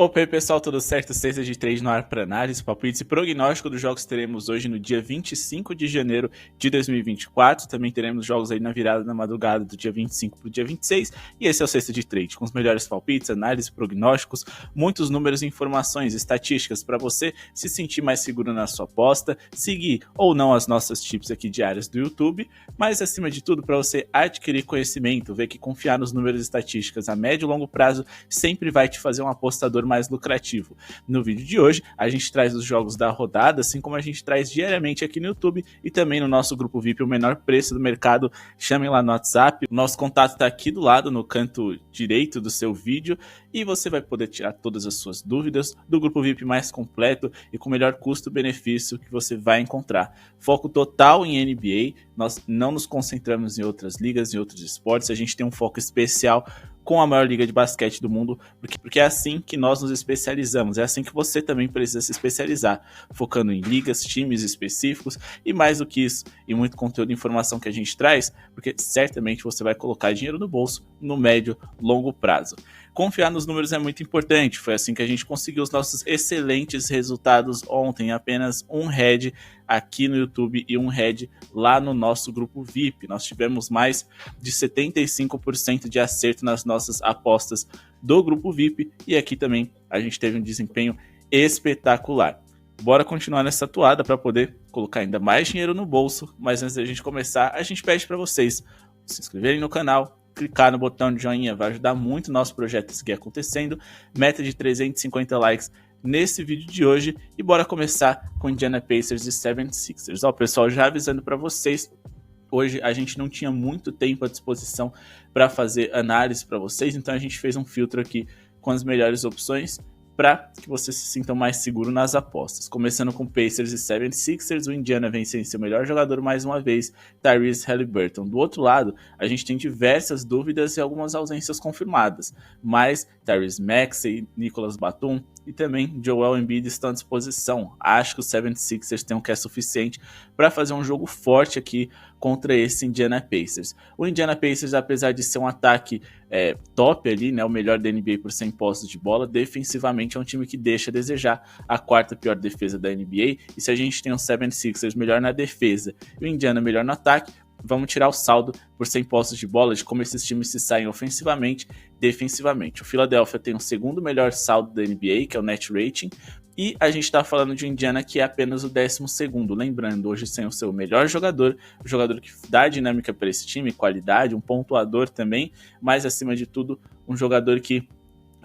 Opa aí pessoal, tudo certo? Sexta de trade no ar para análise, palpites e prognóstico dos jogos teremos hoje no dia 25 de janeiro de 2024. Também teremos jogos aí na virada da madrugada do dia 25 para o dia 26. E esse é o Sexta de Trade, com os melhores palpites, análises, prognósticos, muitos números e informações, estatísticas para você se sentir mais seguro na sua aposta, seguir ou não as nossas tips aqui diárias do YouTube, mas acima de tudo para você adquirir conhecimento, ver que confiar nos números e estatísticas a médio e longo prazo sempre vai te fazer um apostador mais lucrativo. No vídeo de hoje, a gente traz os jogos da rodada, assim como a gente traz diariamente aqui no YouTube e também no nosso grupo VIP, o menor preço do mercado. Chamem lá no WhatsApp, o nosso contato está aqui do lado, no canto direito do seu vídeo, e você vai poder tirar todas as suas dúvidas do grupo VIP mais completo e com o melhor custo-benefício que você vai encontrar. Foco total em NBA, nós não nos concentramos em outras ligas, em outros esportes, a gente tem um foco especial com a maior liga de basquete do mundo, porque é assim que nós nos especializamos, é assim que você também precisa se especializar, focando em ligas, times específicos e mais do que isso, e muito conteúdo e informação que a gente traz, porque certamente você vai colocar dinheiro no bolso no médio, longo prazo. Confiar nos números é muito importante, foi assim que a gente conseguiu os nossos excelentes resultados ontem, apenas um head aqui no YouTube e um head lá no nosso grupo VIP. Nós tivemos mais de 75% de acerto nas nossas apostas do grupo VIP e aqui também a gente teve um desempenho espetacular. Bora continuar nessa toada para poder colocar ainda mais dinheiro no bolso, mas antes da gente começar, a gente pede para vocês se inscreverem no canal, clicar no botão de joinha, vai ajudar muito o nosso projeto a seguir acontecendo. Meta de 350 likes nesse vídeo de hoje e bora começar com Indiana Pacers e 76ers. Ó, pessoal, já avisando para vocês, hoje a gente não tinha muito tempo à disposição para fazer análise para vocês, então a gente fez um filtro aqui com as melhores opções para que você se sinta mais seguro nas apostas. Começando com Pacers e 76ers, o Indiana vem sem seu melhor jogador mais uma vez, Tyrese Haliburton. Do outro lado, a gente tem diversas dúvidas e algumas ausências confirmadas, mas Tyrese Maxey, Nicolas Batum e também Joel Embiid estão à disposição. Acho que o 76ers tem um que é suficiente para fazer um jogo forte aqui contra esse Indiana Pacers. O Indiana Pacers, apesar de ser um ataque top ali, né, o melhor da NBA por 100 posses de bola, defensivamente é um time que deixa a desejar, a quarta pior defesa da NBA, e se a gente tem o 76ers melhor na defesa e o Indiana melhor no ataque, vamos tirar o saldo por 100 posses de bola de como esses times se saem ofensivamente, defensivamente. O Philadelphia tem o segundo melhor saldo da NBA, que é o net rating, e a gente está falando de Indiana que é apenas o 12º, lembrando, hoje sem o seu melhor jogador, o jogador que dá dinâmica para esse time, qualidade, um pontuador também, mas acima de tudo, um jogador que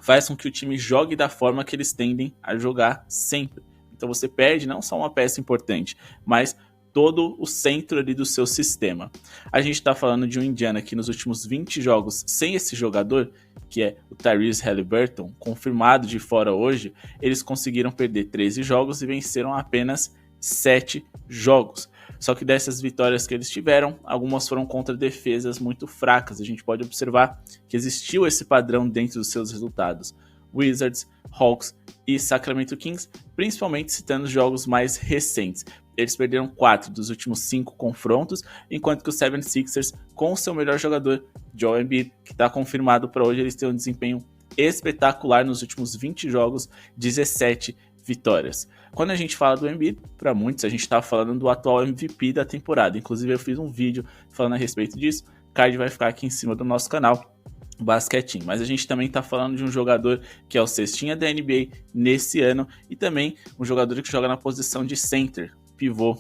faz com que o time jogue da forma que eles tendem a jogar sempre. Então você perde não só uma peça importante, mas todo o centro ali do seu sistema. A gente está falando de um Indiana que nos últimos 20 jogos sem esse jogador, que é o Tyrese Haliburton, confirmado de fora hoje, eles conseguiram perder 13 jogos e venceram apenas 7 jogos. Só que dessas vitórias que eles tiveram, algumas foram contra defesas muito fracas. A gente pode observar que existiu esse padrão dentro dos seus resultados. Wizards, Hawks e Sacramento Kings, principalmente citando os jogos mais recentes. Eles perderam 4 dos últimos 5 confrontos, enquanto que os 76ers, com o seu melhor jogador, Joel Embiid, que está confirmado para hoje, eles têm um desempenho espetacular nos últimos 20 jogos, 17 vitórias. Quando a gente fala do Embiid, para muitos a gente está falando do atual MVP da temporada. Inclusive eu fiz um vídeo falando a respeito disso, o card vai ficar aqui em cima do nosso canal, basquetinho. Mas a gente também está falando de um jogador que é o cestinha da NBA nesse ano e também um jogador que joga na posição de center, pivô.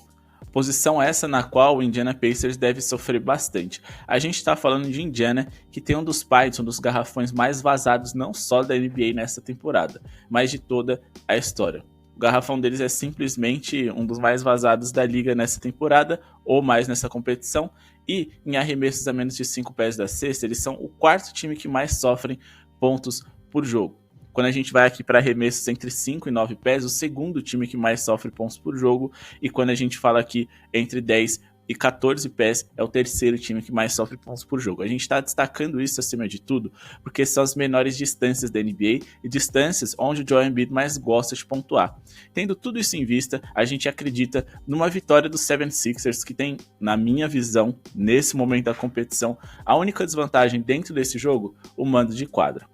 Posição essa na qual o Indiana Pacers deve sofrer bastante. A gente está falando de Indiana, que tem um dos pints, um dos garrafões mais vazados não só da NBA nessa temporada, mas de toda a história. O garrafão deles é simplesmente um dos mais vazados da liga nessa temporada, ou mais nessa competição, e em arremessos a menos de 5 pés da cesta, eles são o quarto time que mais sofrem pontos por jogo. Quando a gente vai aqui para arremessos entre 5 e 9 pés, o segundo time que mais sofre pontos por jogo. E quando a gente fala aqui entre 10 e 14 pés, é o terceiro time que mais sofre pontos por jogo. A gente está destacando isso acima de tudo, porque são as menores distâncias da NBA e distâncias onde o Joel Embiid mais gosta de pontuar. Tendo tudo isso em vista, a gente acredita numa vitória dos 76ers, que tem, na minha visão, nesse momento da competição, a única desvantagem dentro desse jogo, o mando de quadra.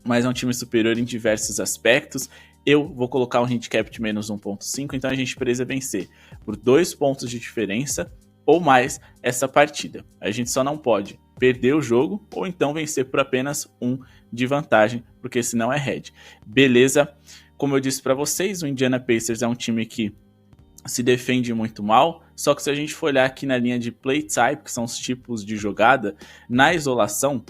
mas é um time superior em diversos aspectos. Eu vou colocar um handicap de menos 1.5, então a gente precisa vencer por 2 pontos de diferença ou mais essa partida. A gente só não pode perder o jogo ou então vencer por apenas 1 de vantagem, porque senão é head. Beleza? Como eu disse para vocês, o Indiana Pacers é um time que se defende muito mal, só que se a gente for olhar aqui na linha de play type, que são os tipos de jogada, na isolação,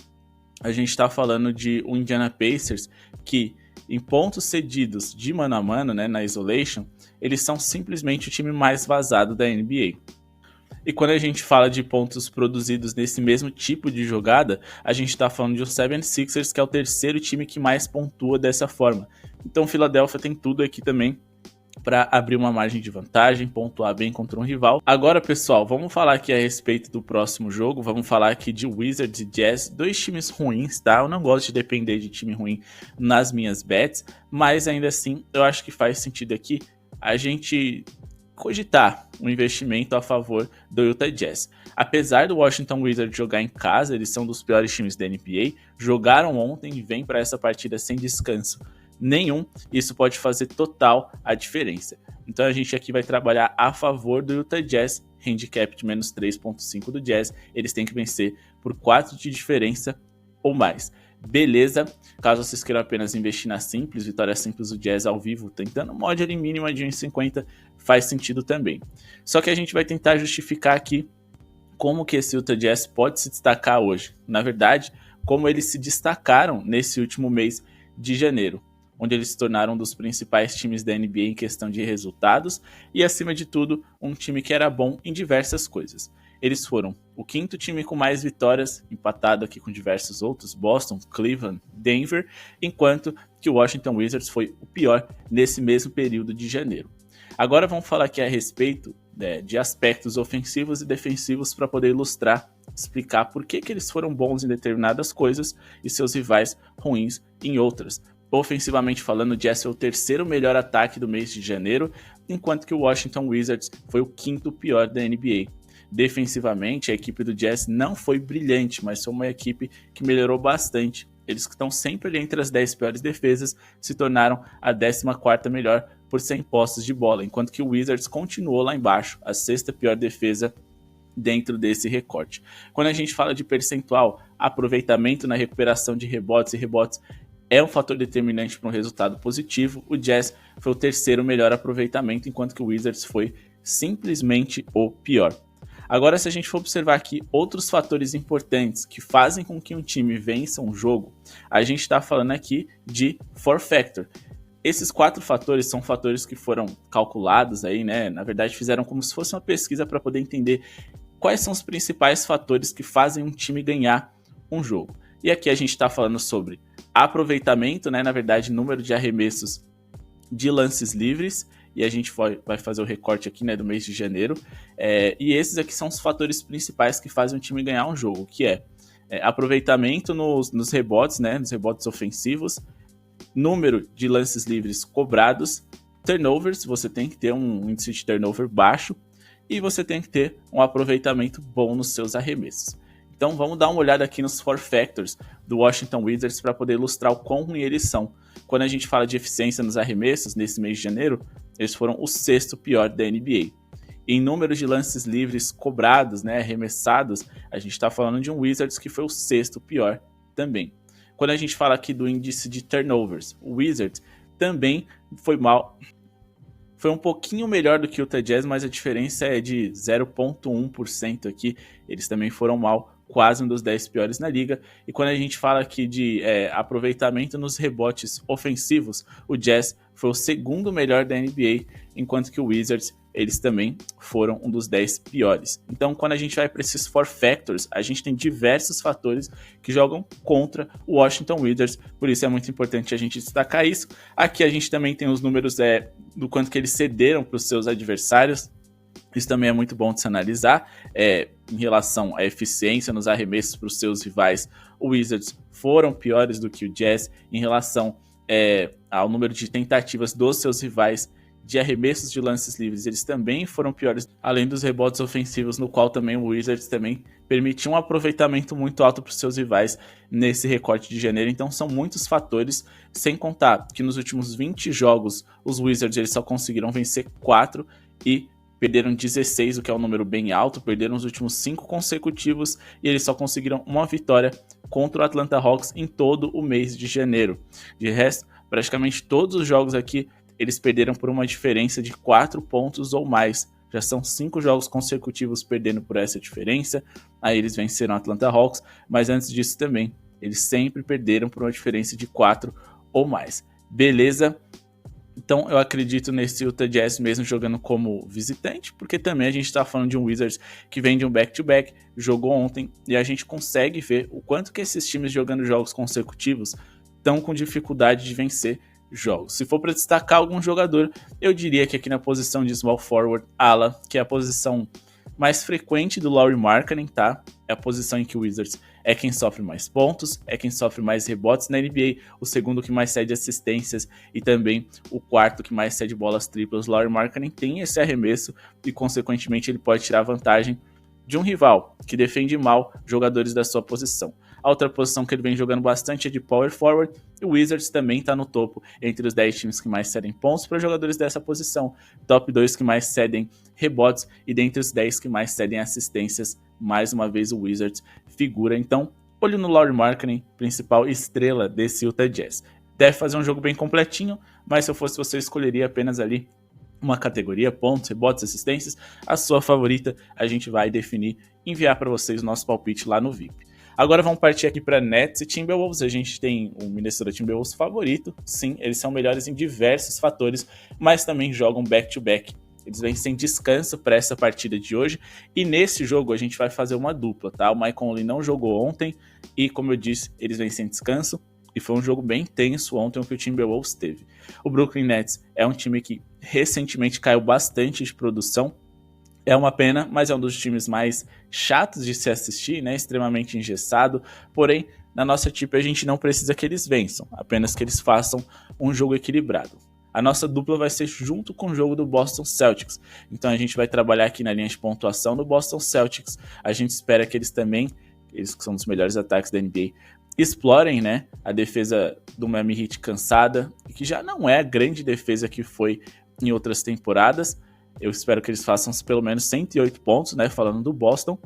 a gente está falando de um Indiana Pacers que, em pontos cedidos de mano a mano, né, na isolation, eles são simplesmente o time mais vazado da NBA. E quando a gente fala de pontos produzidos nesse mesmo tipo de jogada, a gente está falando de um 76ers, que é o terceiro time que mais pontua dessa forma. Então, Philadelphia tem tudo aqui também para abrir uma margem de vantagem, pontuar bem contra um rival. Agora, pessoal, vamos falar aqui a respeito do próximo jogo. Vamos falar aqui de Wizards e Jazz, 2 times ruins, tá? Eu não gosto de depender de time ruim nas minhas bets, mas ainda assim, eu acho que faz sentido aqui a gente cogitar um investimento a favor do Utah Jazz. Apesar do Washington Wizards jogar em casa, eles são dos piores times da NBA, jogaram ontem e vêm para essa partida sem descanso nenhum, isso pode fazer total a diferença. Então a gente aqui vai trabalhar a favor do Utah Jazz, handicap de menos 3.5 do Jazz, eles têm que vencer por 4 de diferença ou mais. Beleza? Caso vocês queiram apenas investir na simples, vitória simples do Jazz ao vivo, tentando mod ali mínima de 1,50, faz sentido também. Só que a gente vai tentar justificar aqui como que esse Utah Jazz pode se destacar hoje. Na verdade, como eles se destacaram nesse último mês de janeiro, onde eles se tornaram um dos principais times da NBA em questão de resultados e, acima de tudo, um time que era bom em diversas coisas. Eles foram o 5º time com mais vitórias, empatado aqui com diversos outros, Boston, Cleveland, Denver, enquanto que o Washington Wizards foi o pior nesse mesmo período de janeiro. Agora vamos falar aqui a respeito de aspectos ofensivos e defensivos para poder ilustrar, explicar por que eles foram bons em determinadas coisas e seus rivais ruins em outras. Ofensivamente falando, o Jazz foi o 3º melhor ataque do mês de janeiro, enquanto que o Washington Wizards foi o 5º pior da NBA. Defensivamente, a equipe do Jazz não foi brilhante, mas foi uma equipe que melhorou bastante. Eles que estão sempre ali entre as 10 piores defesas se tornaram a 14ª melhor por 100 posses de bola, enquanto que o Wizards continuou lá embaixo, a 6ª pior defesa dentro desse recorte. Quando a gente fala de percentual, aproveitamento na recuperação de rebotes e rebotes é um fator determinante para um resultado positivo. O Jazz foi o 3º melhor aproveitamento, enquanto que o Wizards foi simplesmente o pior. Agora, se a gente for observar aqui outros fatores importantes que fazem com que um time vença um jogo, a gente está falando aqui de four factor. Esses 4 fatores são fatores que foram calculados aí, né? Na verdade, fizeram como se fosse uma pesquisa para poder entender quais são os principais fatores que fazem um time ganhar um jogo. E aqui a gente está falando sobre aproveitamento, né? Na verdade, número de arremessos de lances livres, e a gente vai fazer o recorte aqui, né, do mês de janeiro, e esses aqui são os fatores principais que fazem um time ganhar um jogo, que é aproveitamento nos rebotes, né, nos rebotes ofensivos, número de lances livres cobrados, turnovers, você tem que ter um índice de turnover baixo, e você tem que ter um aproveitamento bom nos seus arremessos. Então vamos dar uma olhada aqui nos four factors do Washington Wizards para poder ilustrar o quão ruim eles são. Quando a gente fala de eficiência nos arremessos, nesse mês de janeiro, eles foram o 6º pior da NBA. Em número de lances livres cobrados, né, arremessados, a gente está falando de um Wizards que foi o 6º pior também. Quando a gente fala aqui do índice de turnovers, o Wizards também foi mal. Foi um pouquinho melhor do que o Utah Jazz, mas a diferença é de 0,1% aqui. Eles também foram mal, quase um dos 10 piores na liga. E quando a gente fala aqui de aproveitamento nos rebotes ofensivos, o Jazz foi o 2º melhor da NBA, enquanto que o Wizards, eles também foram um dos 10 piores. Então, quando a gente vai para esses four factors, a gente tem diversos fatores que jogam contra o Washington Wizards, por isso é muito importante a gente destacar isso. Aqui a gente também tem os números do quanto que eles cederam para os seus adversários. Isso também é muito bom de se analisar. Em relação à eficiência nos arremessos para os seus rivais, o Wizards foram piores do que o Jazz. Em relação ao número de tentativas dos seus rivais de arremessos de lances livres, eles também foram piores, além dos rebotes ofensivos, no qual também o Wizards também permitiu um aproveitamento muito alto para os seus rivais nesse recorte de janeiro. Então são muitos fatores, sem contar que nos últimos 20 jogos os Wizards eles só conseguiram vencer 4 e perderam 16, o que é um número bem alto, perderam os últimos 5 consecutivos e eles só conseguiram uma vitória contra o Atlanta Hawks em todo o mês de janeiro. De resto, praticamente todos os jogos aqui eles perderam por uma diferença de 4 pontos ou mais. Já são 5 jogos consecutivos perdendo por essa diferença. Aí eles venceram o Atlanta Hawks, mas antes disso também, eles sempre perderam por uma diferença de 4 ou mais. Beleza? Então eu acredito nesse Utah Jazz mesmo jogando como visitante, porque também a gente está falando de um Wizards que vem de um back-to-back, jogou ontem, e a gente consegue ver o quanto que esses times jogando jogos consecutivos estão com dificuldade de vencer jogos. Se for para destacar algum jogador, eu diria que aqui na posição de small forward, ala, que é a posição mais frequente do Lauri Markkanen, tá? É a posição em que o Wizards é quem sofre mais pontos, é quem sofre mais rebotes na NBA, o segundo que mais cede assistências e também o quarto que mais cede bolas triplas. O Lauri Markkanen tem esse arremesso e, consequentemente, ele pode tirar vantagem de um rival que defende mal jogadores da sua posição. A outra posição que ele vem jogando bastante é de power forward, e o Wizards também está no topo entre os 10 times que mais cedem pontos para jogadores dessa posição, top 2 que mais cedem rebotes e dentre os 10 que mais cedem assistências. Mais uma vez o Wizards figura, então olho no Lauri Markkanen, principal estrela desse Utah Jazz. Deve fazer um jogo bem completinho, mas se eu fosse você, eu escolheria apenas ali uma categoria, pontos, rebotes, assistências, a sua favorita. A gente vai definir, enviar para vocês o nosso palpite lá no VIP. Agora vamos partir aqui para Nets e Timberwolves. A gente tem o Minnesota Timberwolves favorito. Sim, eles são melhores em diversos fatores, mas também jogam back-to-back. Eles vêm sem descanso para essa partida de hoje. E nesse jogo a gente vai fazer uma dupla, tá? O Mike Conley não jogou ontem e, como eu disse, eles vêm sem descanso. E foi um jogo bem tenso ontem o que o Timberwolves teve. O Brooklyn Nets é um time que recentemente caiu bastante de produção. É uma pena, mas é um dos times mais chatos de se assistir, né? Extremamente engessado. Porém, na nossa equipe a gente não precisa que eles vençam, apenas que eles façam um jogo equilibrado. A nossa dupla vai ser junto com o jogo do Boston Celtics. Então a gente vai trabalhar aqui na linha de pontuação do Boston Celtics. A gente espera que eles também, eles que são dos melhores ataques da NBA, explorem, né, a defesa do Miami Heat cansada, que já não é a grande defesa que foi em outras temporadas. Eu espero que eles façam pelo menos 108 pontos, né, falando do Boston.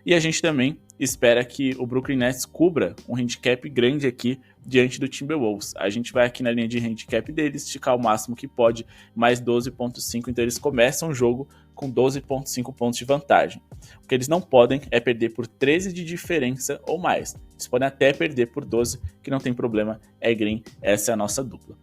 E a gente também espera que o Brooklyn Nets cubra um handicap grande aqui diante do Timberwolves. A gente vai aqui na linha de handicap deles, esticar o máximo que pode, mais 12.5, então eles começam o jogo com 12.5 pontos de vantagem. O que eles não podem é perder por 13 de diferença ou mais. Eles podem até perder por 12, que não tem problema, é green, essa é a nossa dupla.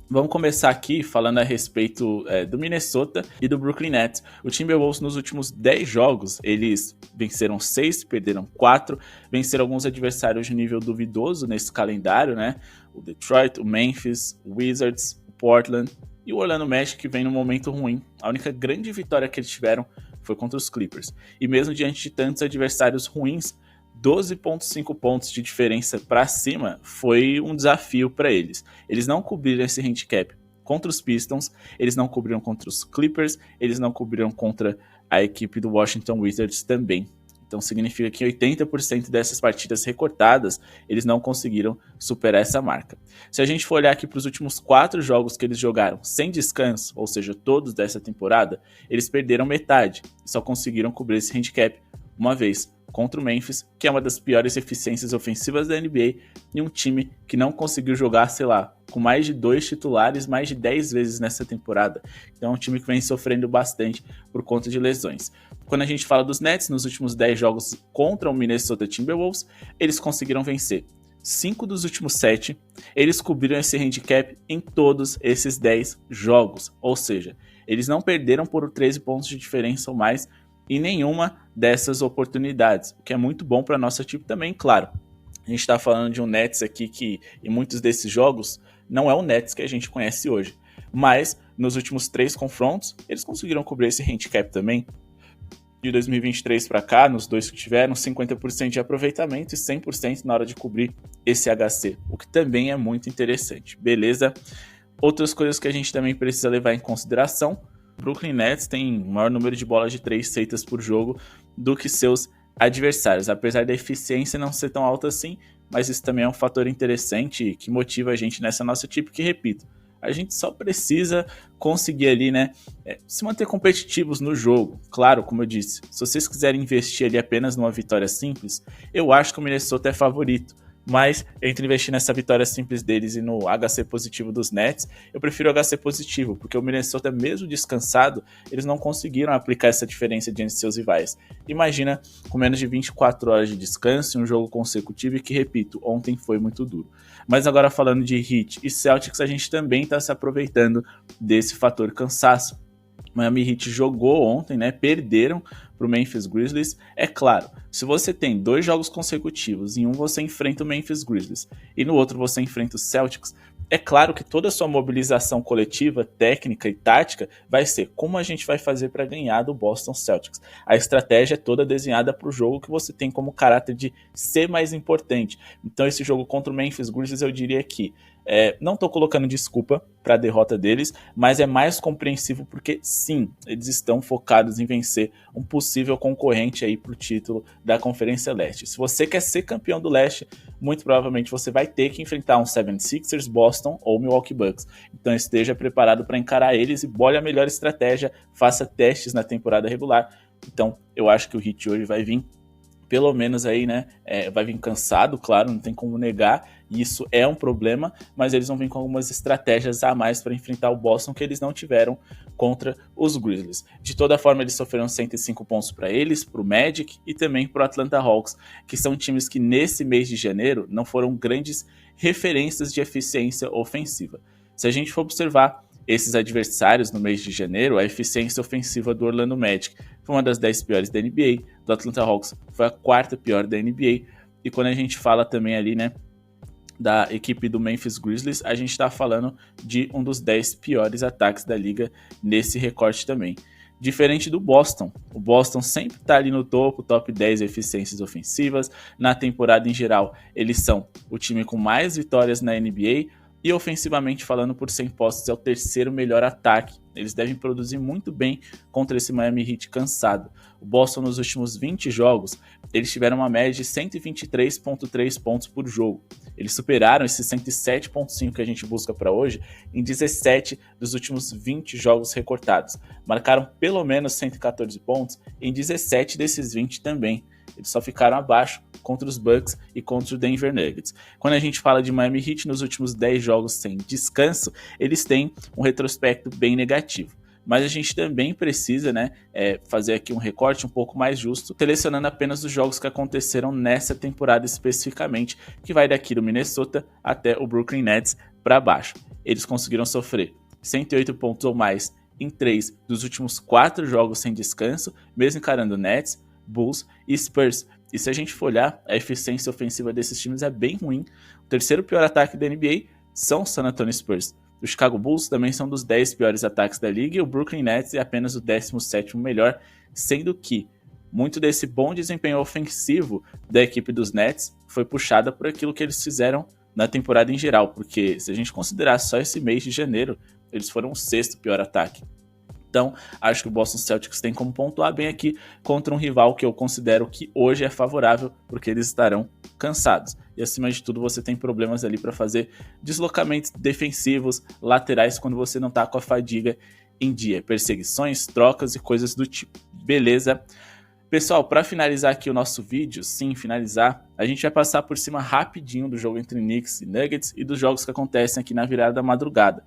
Vamos começar aqui falando a respeito do Minnesota e do Brooklyn Nets. O Timberwolves nos últimos 10 jogos, eles venceram 6, perderam 4, venceram alguns adversários de nível duvidoso nesse calendário, né? O Detroit, o Memphis, o Wizards, o Portland e o Orlando Magic, que vem num momento ruim. A única grande vitória que eles tiveram foi contra os Clippers. E mesmo diante de tantos adversários ruins, 12.5 pontos de diferença para cima foi um desafio para eles. Eles não cobriram esse handicap contra os Pistons, eles não cobriram contra os Clippers, eles não cobriram contra a equipe do Washington Wizards também. Então significa que 80% dessas partidas recortadas, eles não conseguiram superar essa marca. Se a gente for olhar aqui para os últimos 4 jogos que eles jogaram sem descanso, ou seja, todos dessa temporada, eles perderam metade e só conseguiram cobrir esse handicap uma vez, contra o Memphis, que é uma das piores eficiências ofensivas da NBA, e um time que não conseguiu jogar, sei lá, com mais de 2 titulares, mais de 10 vezes nessa temporada. Então é um time que vem sofrendo bastante por conta de lesões. Quando a gente fala dos Nets, nos últimos 10 jogos contra o Minnesota Timberwolves, eles conseguiram vencer 5 dos últimos 7, eles cobriram esse handicap em todos esses 10 jogos, ou seja, eles não perderam por 13 pontos de diferença ou mais em nenhuma dessas oportunidades, o que é muito bom para a nossa equipe também, claro. A gente está falando de um Nets aqui que, em muitos desses jogos, não é o Nets que a gente conhece hoje. Mas, nos últimos 3 confrontos, eles conseguiram cobrir esse handicap também. De 2023 para cá, nos 2 que tiveram, 50% de aproveitamento e 100% na hora de cobrir esse HC, o que também é muito interessante, beleza? Outras coisas que a gente também precisa levar em consideração: Brooklyn Nets tem maior número de bolas de 3 feitas por jogo do que seus adversários, apesar da eficiência não ser tão alta assim, mas isso também é um fator interessante que motiva a gente nessa nossa tip, que, repito, a gente só precisa conseguir ali, né, se manter competitivos no jogo. Claro, como eu disse, se vocês quiserem investir ali apenas numa vitória simples, eu acho que o Minnesota é favorito. Mas entre investir nessa vitória simples deles e no HC positivo dos Nets, eu prefiro o HC positivo, porque o Minnesota, mesmo descansado, eles não conseguiram aplicar essa diferença diante de seus rivais. Imagina com menos de 24 horas de descanso e um jogo consecutivo, e que, repito, ontem foi muito duro. Mas agora, falando de Heat e Celtics, a gente também está se aproveitando desse fator cansaço. Miami Heat jogou ontem, né? Perderam para o Memphis Grizzlies. É claro, se você tem 2 jogos consecutivos, em um você enfrenta o Memphis Grizzlies e no outro você enfrenta o Celtics, é claro que toda a sua mobilização coletiva, técnica e tática vai ser como a gente vai fazer para ganhar do Boston Celtics. A estratégia é toda desenhada para o jogo que você tem como caráter de ser mais importante. Então esse jogo contra o Memphis Grizzlies, eu diria que não estou colocando desculpa para a derrota deles, mas é mais compreensivo porque sim, eles estão focados em vencer um possível concorrente aí para o título da Conferência Leste. Se você quer ser campeão do Leste, muito provavelmente você vai ter que enfrentar um 76ers, Boston ou Milwaukee Bucks. Então esteja preparado para encarar eles e bole a melhor estratégia, faça testes na temporada regular. Então eu acho que o Heat hoje vai vir, pelo menos aí, né, vai vir cansado, claro, não tem como negar, e isso é um problema, mas eles vão vir com algumas estratégias a mais para enfrentar o Boston que eles não tiveram contra os Grizzlies. De toda forma, eles sofreram 105 pontos para eles, para o Magic e também para o Atlanta Hawks, que são times que nesse mês de janeiro não foram grandes referências de eficiência ofensiva. Se a gente for observar esses adversários no mês de janeiro, a eficiência ofensiva do Orlando Magic foi uma das 10 piores da NBA, do Atlanta Hawks foi a 4ª pior da NBA, e quando a gente fala também ali, né, da equipe do Memphis Grizzlies, a gente está falando de um dos 10 piores ataques da liga nesse recorte também. Diferente do Boston, o Boston sempre está ali no topo, top 10 eficiências ofensivas. Na temporada em geral, eles são o time com mais vitórias na NBA, e ofensivamente falando, por 100 postes, é o 3º melhor ataque. Eles devem produzir muito bem contra esse Miami Heat cansado. O Boston, nos últimos 20 jogos, eles tiveram uma média de 123,3 pontos por jogo. Eles superaram esses 107,5 que a gente busca para hoje em 17 dos últimos 20 jogos recortados. Marcaram pelo menos 114 pontos em 17 desses 20 também. Eles só ficaram abaixo contra os Bucks e contra o Denver Nuggets. Quando a gente fala de Miami Heat, nos últimos 10 jogos sem descanso, eles têm um retrospecto bem negativo. Mas a gente também precisa, né, fazer aqui um recorte um pouco mais justo, selecionando apenas os jogos que aconteceram nessa temporada especificamente, que vai daqui do Minnesota até o Brooklyn Nets para baixo. Eles conseguiram sofrer 108 pontos ou mais em 3 dos últimos 4 jogos sem descanso, mesmo encarando Nets, Bulls e Spurs. E se a gente for olhar, a eficiência ofensiva desses times é bem ruim. O 3º pior ataque da NBA são os San Antonio Spurs. Os Chicago Bulls também são dos 10 piores ataques da liga, e o Brooklyn Nets é apenas o 17º melhor, sendo que muito desse bom desempenho ofensivo da equipe dos Nets foi puxada por aquilo que eles fizeram na temporada em geral, porque se a gente considerar só esse mês de janeiro, eles foram o 6º pior ataque. Então, acho que o Boston Celtics tem como pontuar bem aqui contra um rival que eu considero que hoje é favorável, porque eles estarão cansados. E acima de tudo, você tem problemas ali para fazer deslocamentos defensivos, laterais, quando você não está com a fadiga em dia. Perseguições, trocas e coisas do tipo. Beleza? Pessoal, para finalizar aqui o nosso vídeo, sim, finalizar, a gente vai passar por cima rapidinho do jogo entre Knicks e Nuggets e dos jogos que acontecem aqui na virada da madrugada.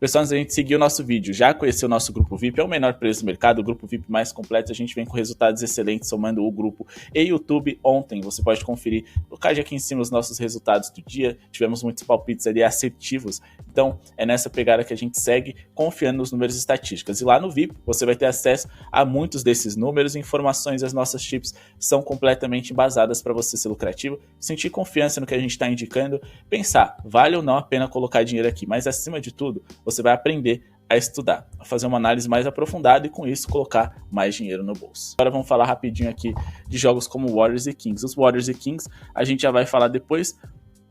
Pessoal, antes da gente seguir o nosso vídeo, já conheceu o nosso grupo VIP, é o menor preço do mercado, o grupo VIP mais completo, a gente vem com resultados excelentes somando o grupo e YouTube ontem. Você pode conferir no card aqui em cima os nossos resultados do dia, tivemos muitos palpites ali assertivos, então é nessa pegada que a gente segue confiando nos números e estatísticas. E lá no VIP você vai ter acesso a muitos desses números e informações, as nossas chips são completamente embasadas para você ser lucrativo, sentir confiança no que a gente está indicando, pensar, vale ou não a pena colocar dinheiro aqui, mas acima de tudo, você vai aprender a estudar, a fazer uma análise mais aprofundada e com isso colocar mais dinheiro no bolso. Agora vamos falar rapidinho aqui de jogos como Warriors e Kings. Os Warriors e Kings a gente já vai falar depois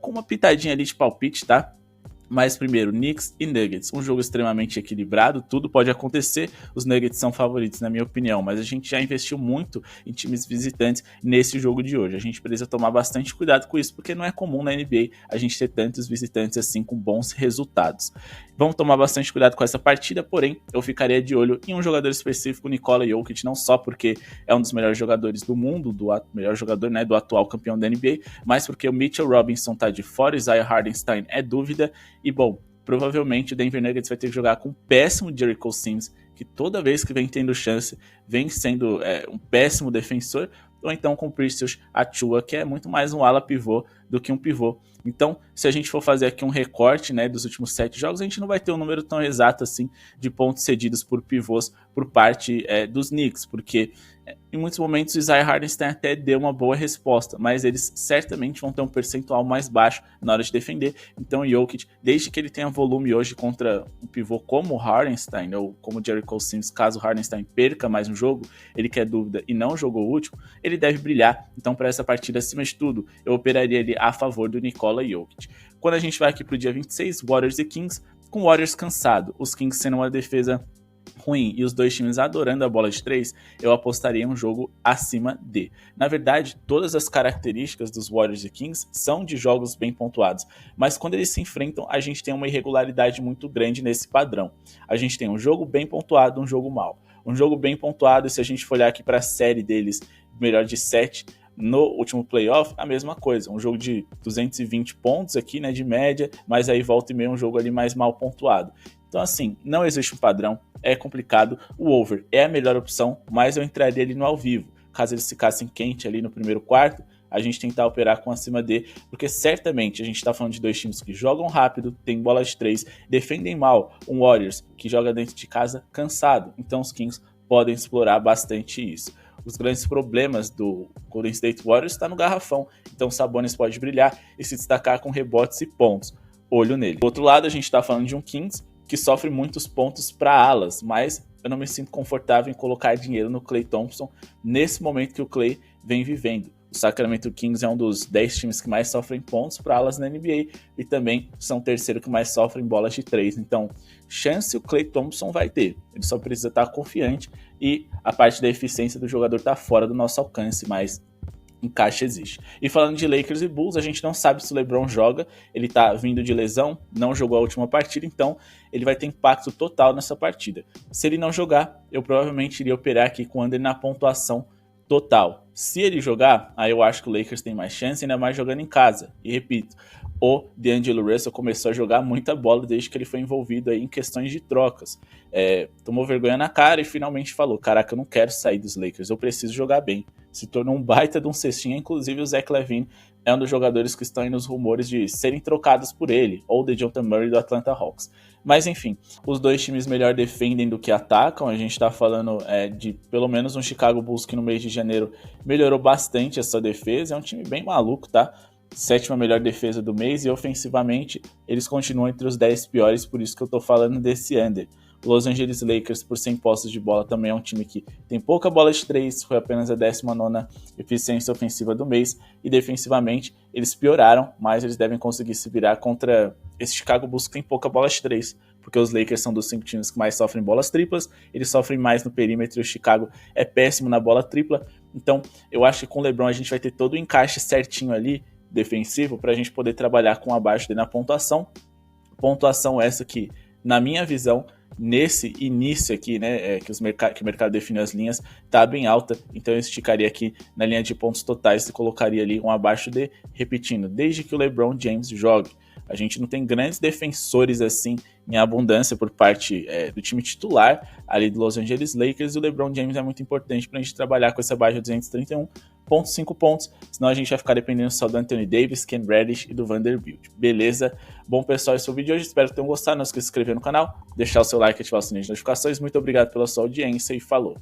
com uma pitadinha ali de palpite, tá? Mas primeiro, Knicks e Nuggets, um jogo extremamente equilibrado, tudo pode acontecer, os Nuggets são favoritos na minha opinião, mas a gente já investiu muito em times visitantes nesse jogo de hoje, a gente precisa tomar bastante cuidado com isso, porque não é comum na NBA a gente ter tantos visitantes assim com bons resultados. Vamos tomar bastante cuidado com essa partida, porém eu ficaria de olho em um jogador específico, Nikola Jokic, não só porque é um dos melhores jogadores do mundo, melhor jogador, né, do atual campeão da NBA, mas porque o Mitchell Robinson tá de fora, Isaiah Hartenstein é dúvida, e bom, provavelmente o Denver Nuggets vai ter que jogar com um péssimo Jericho Sims, que toda vez que vem tendo chance, vem sendo um péssimo defensor, ou então com o Precious Achiuwa, que é muito mais um ala pivô do que um pivô. Então, se a gente for fazer aqui um recorte, né, dos últimos 7 jogos, a gente não vai ter um número tão exato assim de pontos cedidos por pivôs por parte dos Knicks, porque em muitos momentos o Isaiah Hartenstein até deu uma boa resposta, mas eles certamente vão ter um percentual mais baixo na hora de defender. Então o Jokic, desde que ele tenha volume hoje contra um pivô como o Hartenstein, ou como o Jericho Sims, caso o Hartenstein perca mais um jogo, ele quer dúvida e não jogou o último, ele deve brilhar. Então para essa partida, acima de tudo, eu operaria ele a favor do Nikola Jokic. Quando a gente vai aqui pro dia 26, Warriors e Kings, com o Warriors cansado, os Kings sendo uma defesa ruim e os dois times adorando a bola de 3, eu apostaria em um jogo acima de. Na verdade, todas as características dos Warriors e Kings são de jogos bem pontuados, mas quando eles se enfrentam, a gente tem uma irregularidade muito grande nesse padrão. A gente tem um jogo bem pontuado, um jogo mau. Um jogo bem pontuado, se a gente for olhar aqui para a série deles, melhor de 7, no último playoff, a mesma coisa, um jogo de 220 pontos aqui, né, de média, mas aí volta e meia um jogo ali mais mal pontuado. Então assim, não existe um padrão, é complicado, o over é a melhor opção, mas eu entraria ali no ao vivo, caso eles ficassem quente ali no primeiro quarto, a gente tentar operar com acima de, porque certamente a gente está falando de dois times que jogam rápido, tem bola de 3, defendem mal, um Warriors que joga dentro de casa cansado, então os Kings podem explorar bastante isso. Os grandes problemas do Golden State Warriors estão no garrafão, então o Sabonis pode brilhar e se destacar com rebotes e pontos, olho nele. Do outro lado, a gente está falando de um Kings que sofre muitos pontos para alas, mas eu não me sinto confortável em colocar dinheiro no Klay Thompson nesse momento que o Klay vem vivendo. O Sacramento Kings é um dos 10 times que mais sofrem pontos para alas na NBA e também são o terceiro que mais sofrem bolas de 3. Então, chance o Klay Thompson vai ter. Ele só precisa estar confiante e a parte da eficiência do jogador está fora do nosso alcance, mas encaixe existe. E falando de Lakers e Bulls, a gente não sabe se o LeBron joga, ele tá vindo de lesão, não jogou a última partida, então ele vai ter impacto total nessa partida. Se ele não jogar, eu provavelmente iria operar aqui com o under na pontuação total. Se ele jogar, aí eu acho que o Lakers tem mais chance, ainda mais jogando em casa. E repito, o D'Angelo Russell começou a jogar muita bola desde que ele foi envolvido aí em questões de trocas. Tomou vergonha na cara e finalmente falou, caraca, eu não quero sair dos Lakers, eu preciso jogar bem. Se tornou um baita de um cestinha, inclusive o Zach LaVine é um dos jogadores que estão aí nos rumores de serem trocados por ele, ou de DeJounte Murray do Atlanta Hawks. Mas enfim, os dois times melhor defendem do que atacam, a gente tá falando de pelo menos um Chicago Bulls que no mês de janeiro melhorou bastante essa defesa, é um time bem maluco, tá? 7ª melhor defesa do mês e ofensivamente eles continuam entre os 10 piores, por isso que eu tô falando desse under. O Los Angeles Lakers, por 100 posses de bola, também é um time que tem pouca bola de 3, foi apenas a 19ª eficiência ofensiva do mês, e defensivamente eles pioraram, mas eles devem conseguir se virar contra esse Chicago Bulls que tem pouca bola de 3, porque os Lakers são dos 5 times que mais sofrem bolas triplas, eles sofrem mais no perímetro e o Chicago é péssimo na bola tripla, então eu acho que com o LeBron a gente vai ter todo o encaixe certinho ali, defensivo, para a gente poder trabalhar com abaixo dele na pontuação essa que, na minha visão, nesse início aqui, né, que o mercado define as linhas, tá bem alta, então eu esticaria aqui na linha de pontos totais e colocaria ali um abaixo de, repetindo, desde que o LeBron James jogue. A gente não tem grandes defensores assim em abundância por parte do time titular ali do Los Angeles Lakers, e o LeBron James é muito importante para a gente trabalhar com essa baixa de 231,5 pontos, senão a gente vai ficar dependendo só do Anthony Davis, Ken Reddish e do Vanderbilt. Beleza? Bom, pessoal, esse foi o vídeo de hoje, espero que tenham gostado, não esqueça de se inscrever no canal, deixar o seu like e ativar o sininho de notificações. Muito obrigado pela sua audiência e falou!